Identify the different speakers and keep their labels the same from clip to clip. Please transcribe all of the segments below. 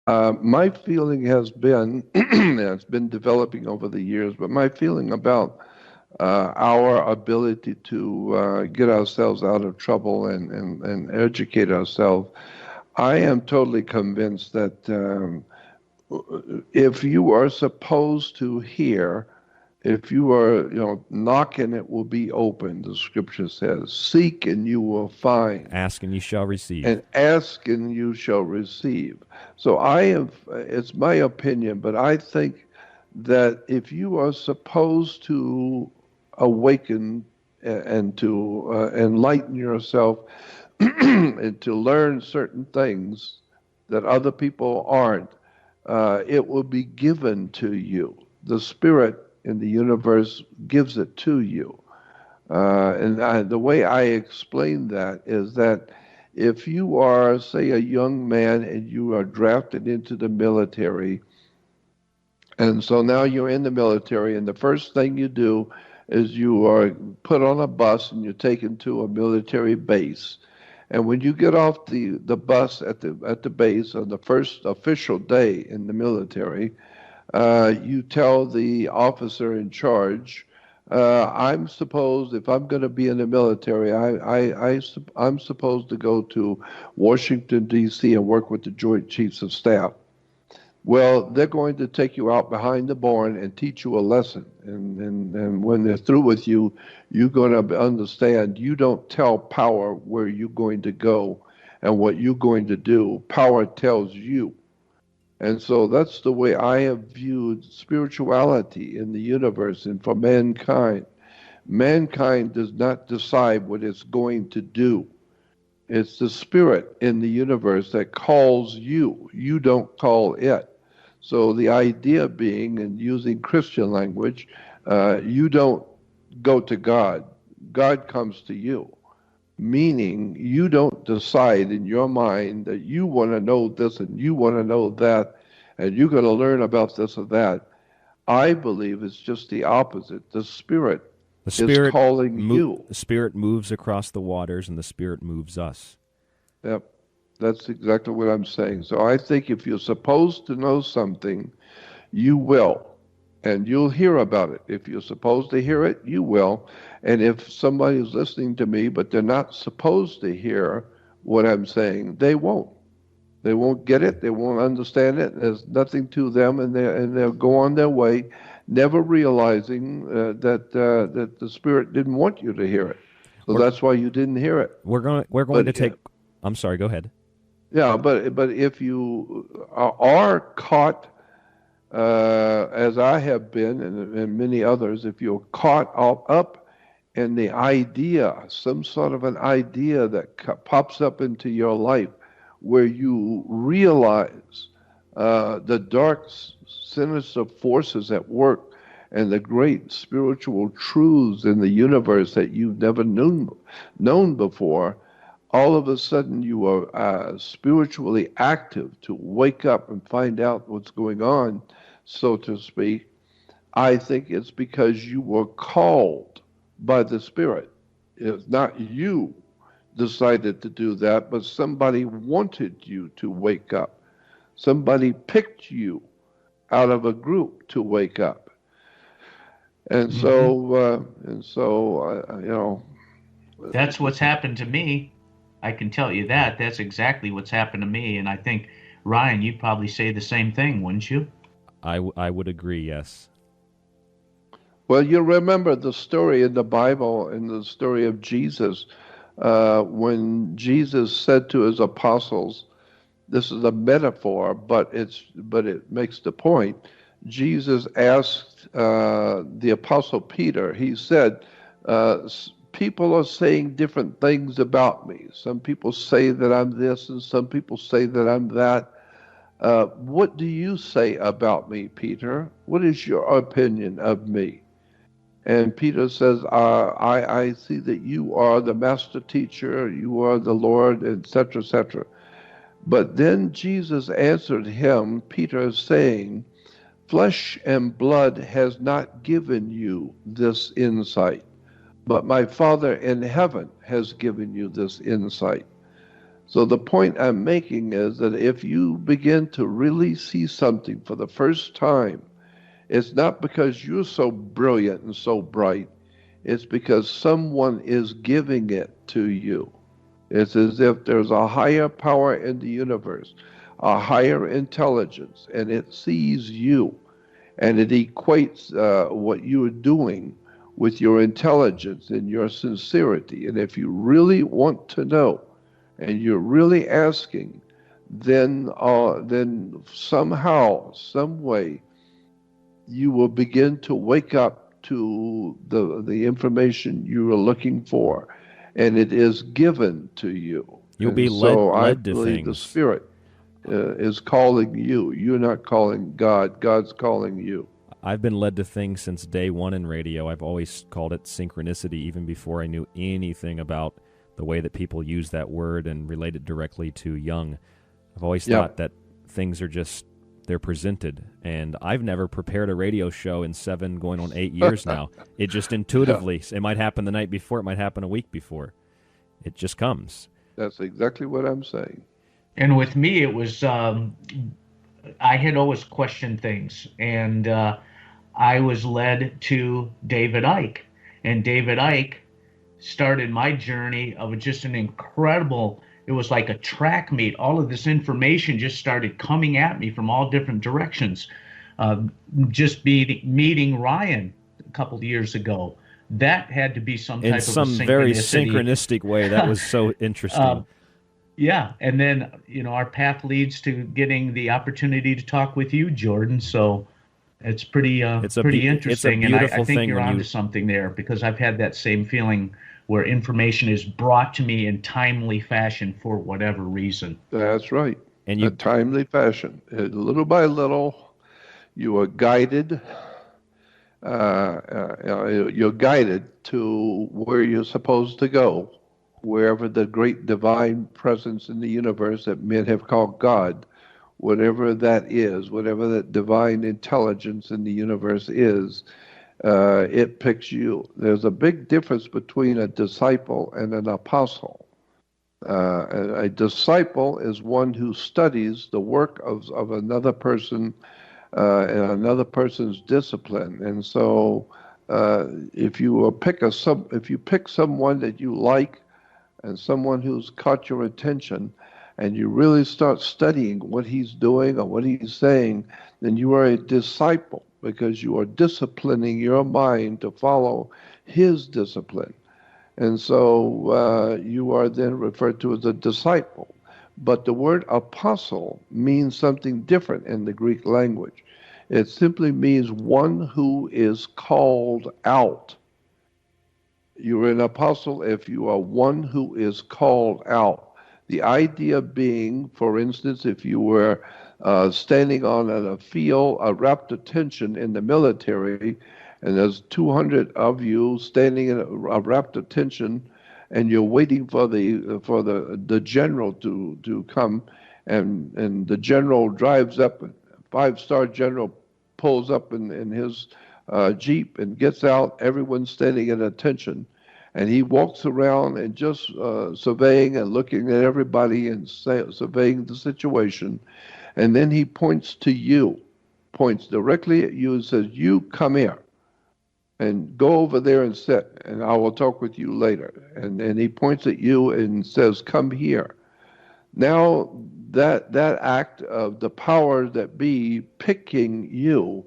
Speaker 1: My feeling has been, and it's been developing over the years, but my feeling about our ability to get ourselves out of trouble and educate ourselves, I am totally convinced that if you are supposed to hear, if you are, knocking, it will be open. The scripture says, "Seek and you will find,
Speaker 2: Ask and you shall receive.
Speaker 1: and ask and you shall receive." So it's my opinion, but I think that if you are supposed to awaken and to enlighten yourself and to learn certain things that other people aren't, it will be given to you. The Spirit in the universe gives it to you. The way I explain that is that if you are, say, a young man and you are drafted into the military, and so now you're in the military, and the first thing you do is you are put on a bus and you're taken to a military base. And when you get off the bus at the base on the first official day in the military, you tell the officer in charge, I'm supposed, if I'm going to be in the military, I'm supposed to go to Washington, D.C. and work with the Joint Chiefs of Staff. Well, they're going to take you out behind the barn and teach you a lesson. And when they're through with you, you're going to understand you don't tell power where you're going to go and what you're going to do. Power tells you. And so that's the way I have viewed spirituality in the universe and for mankind. Mankind does not decide what it's going to do. It's the spirit in the universe that calls you. You don't call it. So the idea being, and using Christian language, you don't go to God. God comes to you. Meaning you don't decide in your mind that you want to know this and you want to know that and you're going to learn about this or that. I believe it's just the opposite. The Spirit
Speaker 2: The
Speaker 1: is
Speaker 2: spirit
Speaker 1: calling you.
Speaker 2: the spirit moves across the waters and the spirit moves us.
Speaker 1: Yep, that's exactly what I'm saying. So I think if you're supposed to know something, you will. And you'll hear about it. If you're supposed to hear it, you will. And if somebody's listening to me, but they're not supposed to hear what I'm saying, they won't. They won't get it. They won't understand it. There's nothing to them, and they'll go on their way, never realizing that the Spirit didn't want you to hear it. So
Speaker 2: We're
Speaker 1: that's why you didn't hear it.
Speaker 2: we're going to
Speaker 1: But
Speaker 2: take. I'm sorry. Go ahead.
Speaker 1: yeah, but if you are caught, as I have been, and many others, if you're caught up in the idea, some sort of an idea that pops up into your life, where you realize the dark, sinister forces at work and the great spiritual truths in the universe that you've never known before, all of a sudden you are spiritually active to wake up and find out what's going on, so to speak. I think it's because you were called by the Spirit. It's not you decided to do that, but somebody wanted you to wake up. Somebody picked you out of a group to wake up. And
Speaker 3: Hmm. That's what's happened to me. I can tell you that. That's exactly what's happened to me. And I think, Ryan, you'd probably say the same thing, wouldn't you?
Speaker 2: I would agree. Yes.
Speaker 1: well, you remember the story in the Bible, in the story of Jesus, when Jesus said to his apostles, this is a metaphor, but it makes the point. Jesus asked the apostle Peter. He said, "People are saying different things about me. Some people say that I'm this, and some people say that I'm that. What do you say about me, Peter? What is your opinion of me?" And Peter says, I see that you are the master teacher, you are the Lord, etc., etc. But then Jesus answered him, Peter, saying, "Flesh and blood has not given you this insight, but my Father in heaven has given you this insight." So the point I'm making is that if you begin to really see something for the first time, it's not because you're so brilliant and so bright. It's because someone is giving it to you. It's as if there's a higher power in the universe, a higher intelligence, and it sees you, and it equates what you're doing with your intelligence and your sincerity. And if you really want to know, and you're really asking, then somehow, some way, you will begin to wake up to the information you are looking for, and it is given to you.
Speaker 2: You'll
Speaker 1: And
Speaker 2: be
Speaker 1: so I
Speaker 2: led to
Speaker 1: believe the
Speaker 2: things.
Speaker 1: Spirit is calling you. You're not calling God. God's calling you.
Speaker 2: I've been led to things since day one in radio. I've always called it synchronicity, even before I knew anything about the way that people use that word and relate it directly to Jung. I've always thought that things are just, they're presented. And I've never prepared a radio show in 7, going on 8 years now. It just intuitively, it might happen the night before, it might happen a week before. It just comes.
Speaker 1: That's exactly what I'm saying.
Speaker 3: And with me, it was, I had always questioned things, and I was led to David Icke. And David Icke started my journey of just an incredible, it was like a track meet. All of this information just started coming at me from all different directions. Just meeting Ryan a couple of years ago, that had to be some type of
Speaker 2: in some
Speaker 3: synchronicity.
Speaker 2: very synchronistic way. That was so interesting.
Speaker 3: Yeah, and then our path leads to getting the opportunity to talk with you, Jordan. So it's pretty interesting,
Speaker 2: it's a beautiful
Speaker 3: and I think
Speaker 2: thing
Speaker 3: you're
Speaker 2: when
Speaker 3: onto something there, because I've had that same feeling where information is brought to me in timely fashion for whatever reason.
Speaker 1: That's right.
Speaker 2: And
Speaker 1: a timely fashion. Little by little, you are guided. You're guided to where you're supposed to go, wherever the great divine presence in the universe that men have called God, whatever that is, whatever that divine intelligence in the universe is, it picks you. There's a big difference between a disciple and an apostle. A disciple is one who studies the work of another person and another person's discipline. And so if you pick someone that you like and someone who's caught your attention, and you really start studying what he's doing or what he's saying, then you are a disciple, because you are disciplining your mind to follow his discipline. And so you are then referred to as a disciple. But the word apostle means something different in the Greek language. It simply means one who is called out. You're an apostle if you are one who is called out. The idea being, for instance, if you were standing on a field, a rapt attention in the military, and there's 200 of you standing in a rapt attention, and you're waiting for the general to come, and the general drives up, five-star general pulls up in his Jeep and gets out, everyone's standing at attention. And he walks around and just surveying and looking at everybody and surveying the situation. And then he points to you, points directly at you and says, "You come here and go over there and sit, and I will talk with you later." And he points at you and says, "Come here." Now that act of the powers that be picking you,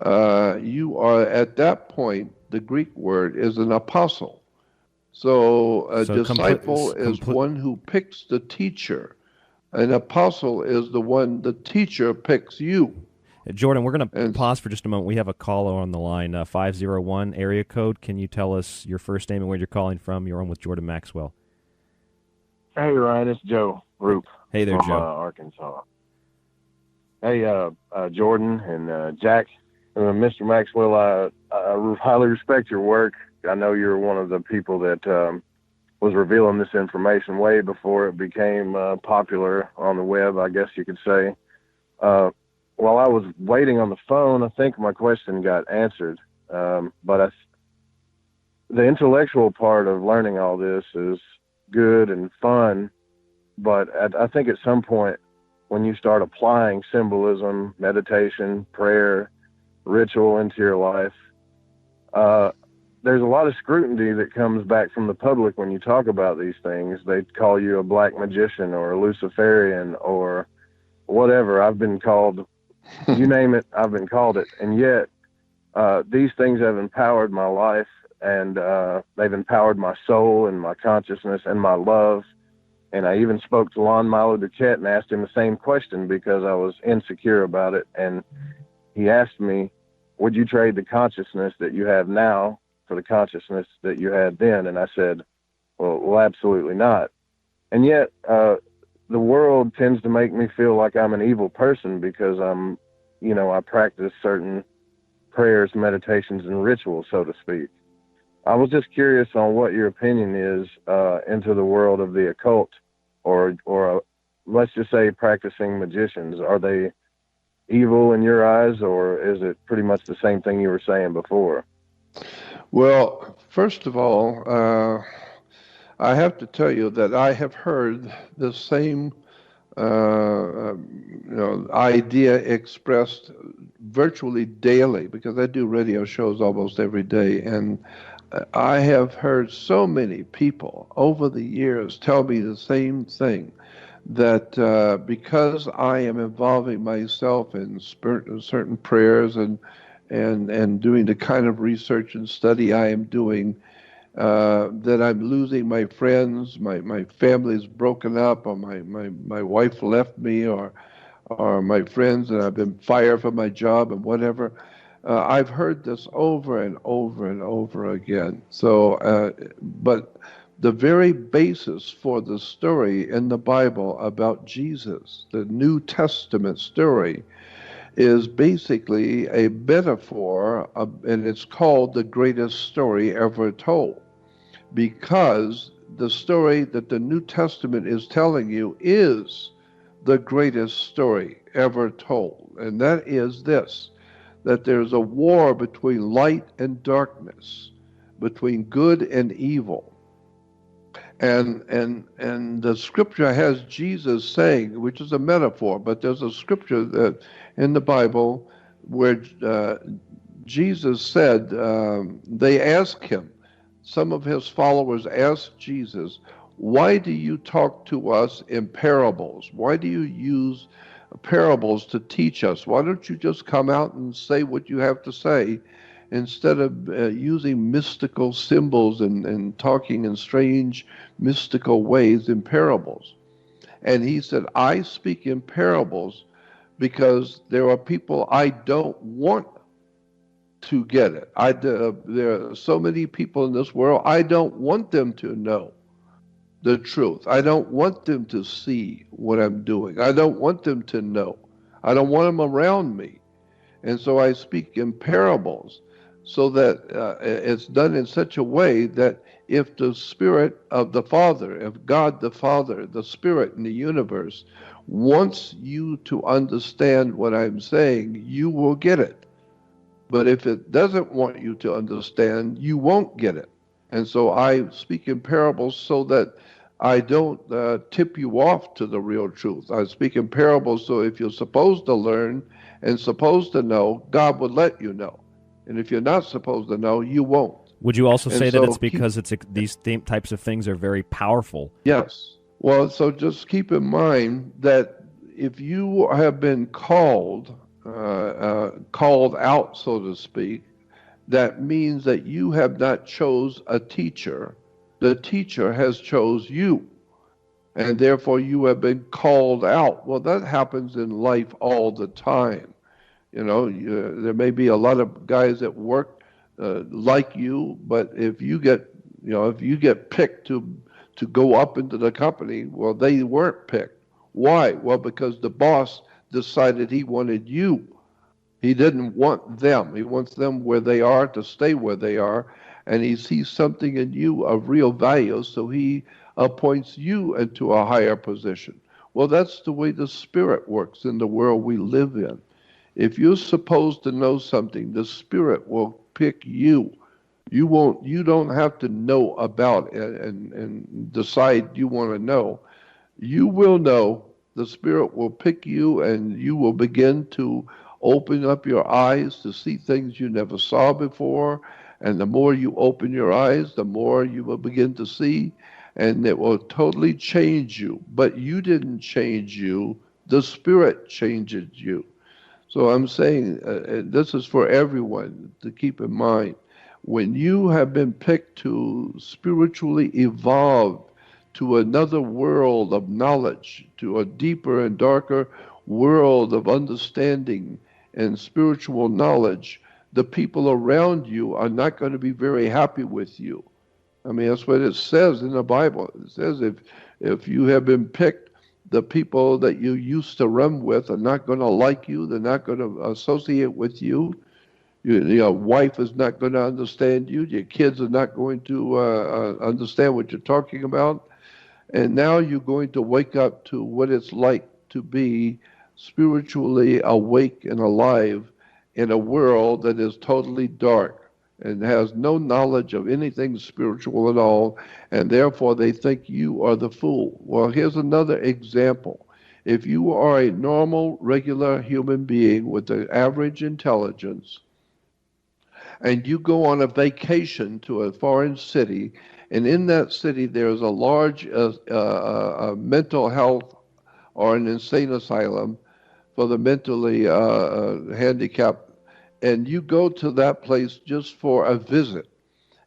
Speaker 1: you are at that point, the Greek word is an apostle. So a disciple is one who picks the teacher. An apostle is the teacher picks you.
Speaker 2: Jordan, we're going to pause for just a moment. We have a caller on the line, 501 area code. Can you tell us your first name and where you're calling from? You're on with Jordan Maxwell.
Speaker 4: Hey, Ryan, it's Joe Roop.
Speaker 2: Hey there,
Speaker 4: from,
Speaker 2: Joe.
Speaker 4: Arkansas. Hey, Jordan and Jack, Mr. Maxwell, I highly respect your work. I know you're one of the people that was revealing this information way before it became popular on the web, I guess you could say. While I was waiting on the phone, I think my question got answered. But the intellectual part of learning all this is good and fun, but I think at some point when you start applying symbolism, meditation, prayer, ritual into your life, there's a lot of scrutiny that comes back from the public when you talk about these things. They call you a black magician or a Luciferian or whatever. I've been called, you name it, I've been called it. And yet, these things have empowered my life, and they've empowered my soul and my consciousness and my love. And I even spoke to Lon Milo Duquette and asked him the same question because I was insecure about it. And he asked me, would you trade the consciousness that you have now for the consciousness that you had then? And I said, well, absolutely not. And yet, the world tends to make me feel like I'm an evil person because I practice certain prayers, meditations, and rituals, so to speak. I was just curious on what your opinion is into the world of the occult, or let's just say practicing magicians. Are they evil in your eyes, or is it pretty much the same thing you were saying before?
Speaker 1: Well, first of all, I have to tell you that I have heard the same idea expressed virtually daily, because I do radio shows almost every day, and I have heard so many people over the years tell me the same thing, that because I am involving myself in certain prayers and doing the kind of research and study I am doing, that I'm losing my friends, my family's broken up, or my wife left me, or my friends, and I've been fired from my job and whatever. I've heard this over and over and over again. So, but the very basis for the story in the Bible about Jesus, the New Testament story, is basically a metaphor, and it's called the greatest story ever told, because the story that the New Testament is telling you is the greatest story ever told. And that is this, that there's a war between light and darkness, between good and evil. And the scripture has Jesus saying, which is a metaphor, but there's a scripture that in the Bible where Jesus said, they asked him, some of his followers asked Jesus, why do you talk to us in parables? Why do you use parables to teach us? Why don't you just come out and say what you have to say, instead of using mystical symbols and talking in strange mystical ways in parables? And he said, I speak in parables because there are people I don't want to get it. There are so many people in this world, I don't want them to know the truth. I don't want them to see what I'm doing. I don't want them to know. I don't want them around me. And so I speak in parables, so that it's done in such a way that if the Spirit of the Father, if God the Father, the Spirit in the universe, wants you to understand what I'm saying, you will get it. But if it doesn't want you to understand, you won't get it. And so I speak in parables so that I don't tip you off to the real truth. I speak in parables so if you're supposed to learn and supposed to know, God would let you know. And if you're not supposed to know, you won't.
Speaker 2: Would you also say that it's because these types of things are very powerful?
Speaker 1: Yes. Well, so just keep in mind that if you have been called out, so to speak, that means that you have not chose a teacher. The teacher has chose you, and therefore you have been called out. Well, that happens in life all the time. You know, there may be a lot of guys that work like you, but if you get picked to go up into the company, well, they weren't picked. Why? Well, because the boss decided he wanted you. He didn't want them. He wants them where they are, to stay where they are, and he sees something in you of real value, so he appoints you into a higher position. Well, that's the way the Spirit works in the world we live in. If you're supposed to know something, the Spirit will pick you. You don't have to know about it and decide you want to know. you will know. The Spirit will pick you, and you will begin to open up your eyes to see things you never saw before. And the more you open your eyes, the more you will begin to see, and it will totally change you. But you didn't change you, the Spirit changes you. So I'm saying this is for everyone to keep in mind. When you have been picked to spiritually evolve to another world of knowledge, to a deeper and darker world of understanding and spiritual knowledge, the people around you are not going to be very happy with you. I mean, that's what it says in the Bible. It says if you have been picked, the people that you used to run with are not going to like you. They're not going to associate with you. Your wife is not going to understand you. Your kids are not going to understand what you're talking about. And now you're going to wake up to what it's like to be spiritually awake and alive in a world that is totally dark and has no knowledge of anything spiritual at all, and therefore they think you are the fool. Well, here's another example. If you are a normal, regular human being with an average intelligence, and you go on a vacation to a foreign city, and in that city there's a large mental health or an insane asylum for the mentally handicapped, and you go to that place just for a visit.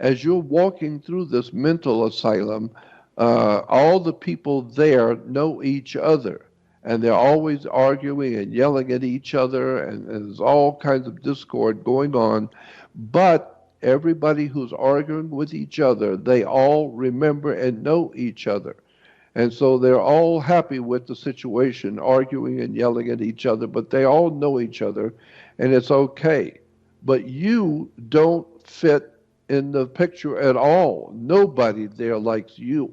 Speaker 1: As you're walking through this mental asylum, all the people there know each other, and they're always arguing and yelling at each other, and there's all kinds of discord going on. But everybody who's arguing with each other, they all remember and know each other. And so they're all happy with the situation, arguing and yelling at each other, but they all know each other, and it's okay. But you don't fit in the picture at all. Nobody there likes you.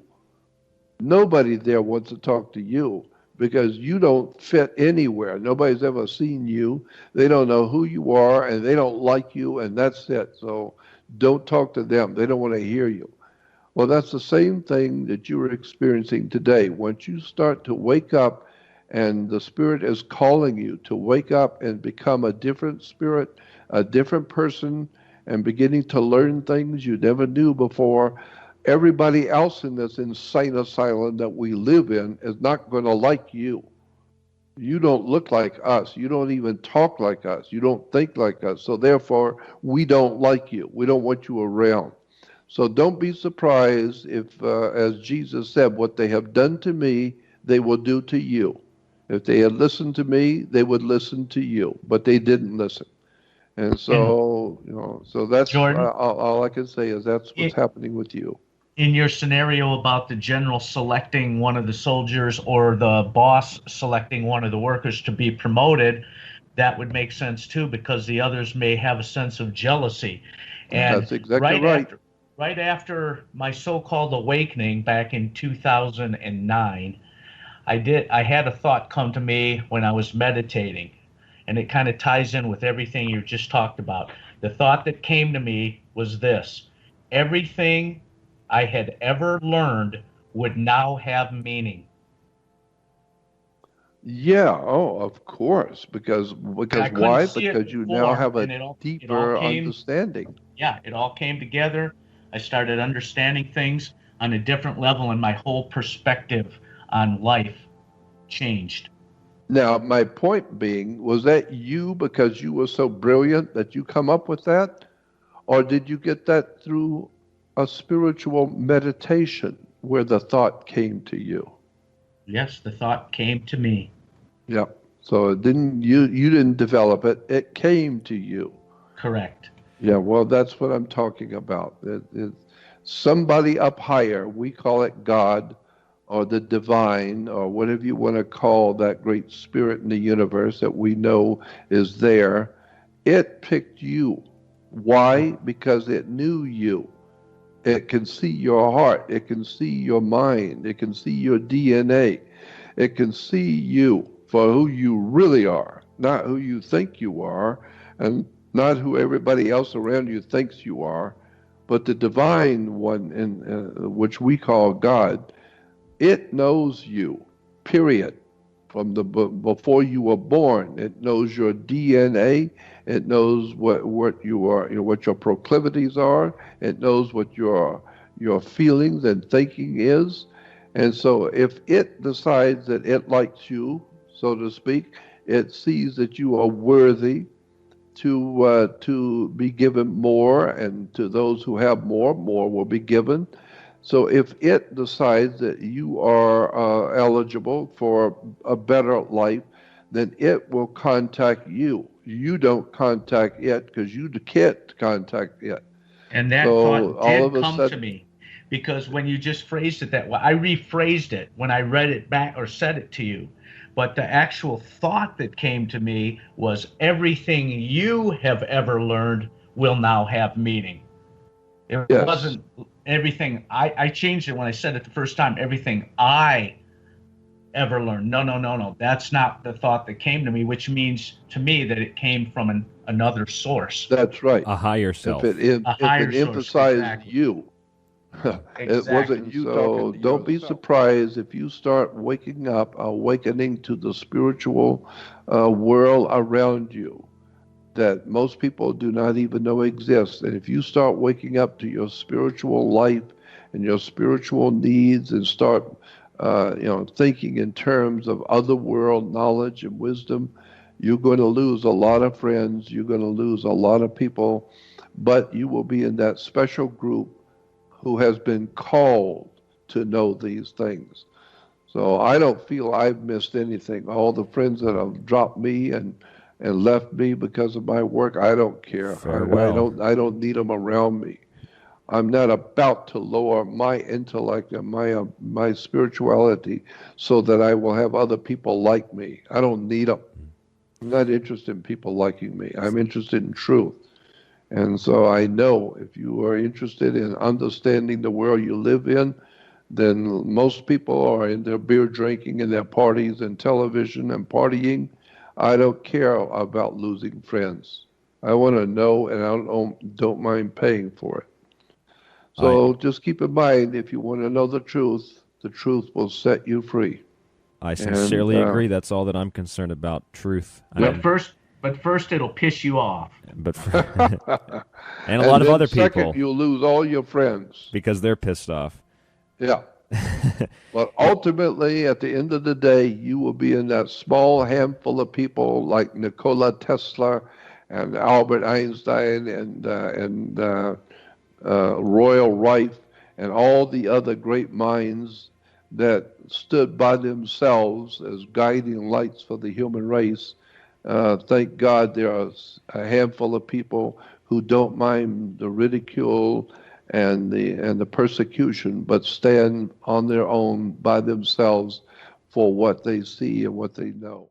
Speaker 1: Nobody there wants to talk to you because you don't fit anywhere. Nobody's ever seen you. They don't know who you are, and they don't like you, and that's it. So don't talk to them. They don't want to hear you. Well, that's the same thing that you are experiencing today. Once you start to wake up and the Spirit is calling you to wake up and become a different spirit, a different person, and beginning to learn things you never knew before, everybody else in this insane asylum that we live in is not going to like you. You don't look like us. You don't even talk like us. You don't think like us. So therefore, we don't like you. We don't want you around. So don't be surprised if, as Jesus said, what they have done to me, they will do to you. If they had listened to me, they would listen to you. But they didn't listen. And so, so that's
Speaker 3: Jordan,
Speaker 1: all I can say is that's what's happening with you.
Speaker 3: In your scenario about the general selecting one of the soldiers or the boss selecting one of the workers to be promoted, that would make sense too, because the others may have a sense of jealousy. And
Speaker 1: that's exactly right.
Speaker 3: Right after my so-called awakening back in 2009, I had a thought come to me when I was meditating, and it kind of ties in with everything you just talked about. The thought that came to me was this: everything I had ever learned would now have meaning.
Speaker 1: Yeah, of course, because why? Because you now have a deeper understanding.
Speaker 3: Yeah, it all came together. I started understanding things on a different level, and my whole perspective on life changed.
Speaker 1: Now, my point being, was that you because you were so brilliant that you come up with that? Or did you get that through a spiritual meditation where the thought came to you?
Speaker 3: Yes, the thought came to me.
Speaker 1: Yeah. So you didn't develop it. It came to you.
Speaker 3: Correct.
Speaker 1: Yeah, well, that's what I'm talking about. Somebody up higher, we call it God or the divine or whatever you want to call that great spirit in the universe that we know is there. It picked you. Why? Because it knew you. It can see your heart. It can see your mind. It can see your DNA. It can see you for who you really are, not who you think you are, and not who everybody else around you thinks you are, but the divine one, which we call God. It knows you. period. From before you were born, it knows your DNA. It knows what you are, what your proclivities are. It knows what your feelings and thinking is. And so, if it decides that it likes you, so to speak, it sees that you are worthy to be given more, and to those who have more, more will be given. So if it decides that you are eligible for a better life, then it will contact you. You don't contact it because you can't contact it.
Speaker 3: And that
Speaker 1: So
Speaker 3: thought
Speaker 1: all
Speaker 3: did
Speaker 1: of a
Speaker 3: come to
Speaker 1: sudden,
Speaker 3: me, because when you just phrased it that way, I rephrased it when I read it back or said it to you. But the actual thought that came to me was, everything you have ever learned will now have meaning. It
Speaker 1: yes,
Speaker 3: wasn't everything. I changed it when I said it the first time. Everything I ever learned. No, no, no, no. That's not the thought that came to me, which means to me that it came from another source,
Speaker 1: that's right.
Speaker 2: A higher self.
Speaker 3: a
Speaker 1: If
Speaker 3: higher
Speaker 1: it
Speaker 3: source.
Speaker 1: emphasized
Speaker 3: Exactly.
Speaker 1: you, it
Speaker 3: Exactly.
Speaker 1: wasn't you talking to don't be yourself. Surprised if you start waking up, awakening to the spiritual world around you that most people do not even know exists. And if you start waking up to your spiritual life and your spiritual needs, and start, thinking in terms of other world knowledge and wisdom, you're going to lose a lot of friends. You're going to lose a lot of people, but you will be in that special group who has been called to know these things. So I don't feel I've missed anything. All the friends that have dropped me and left me because of my work, I don't care.
Speaker 2: Farewell.
Speaker 1: I don't need them around me. I'm not about to lower my intellect and my spirituality so that I will have other people like me. I don't need them. I'm not interested in people liking me. I'm interested in truth. And so I know if you are interested in understanding the world you live in, then most people are in their beer drinking and their parties and television and partying. I don't care about losing friends. I want to know, and I don't mind paying for it. So just keep in mind, if you want to know the truth will set you free.
Speaker 2: I sincerely agree. That's all that I'm concerned about. Truth.
Speaker 3: But first it'll piss you off.
Speaker 2: But and a lot of other
Speaker 1: second,
Speaker 2: people.
Speaker 1: You'll lose all your friends
Speaker 2: because they're pissed off.
Speaker 1: Yeah. But ultimately, at the end of the day, you will be in that small handful of people like Nikola Tesla and Albert Einstein and Royal Rife and all the other great minds that stood by themselves as guiding lights for the human race. Thank God there are a handful of people who don't mind the ridicule and the persecution, but stand on their own by themselves for what they see and what they know.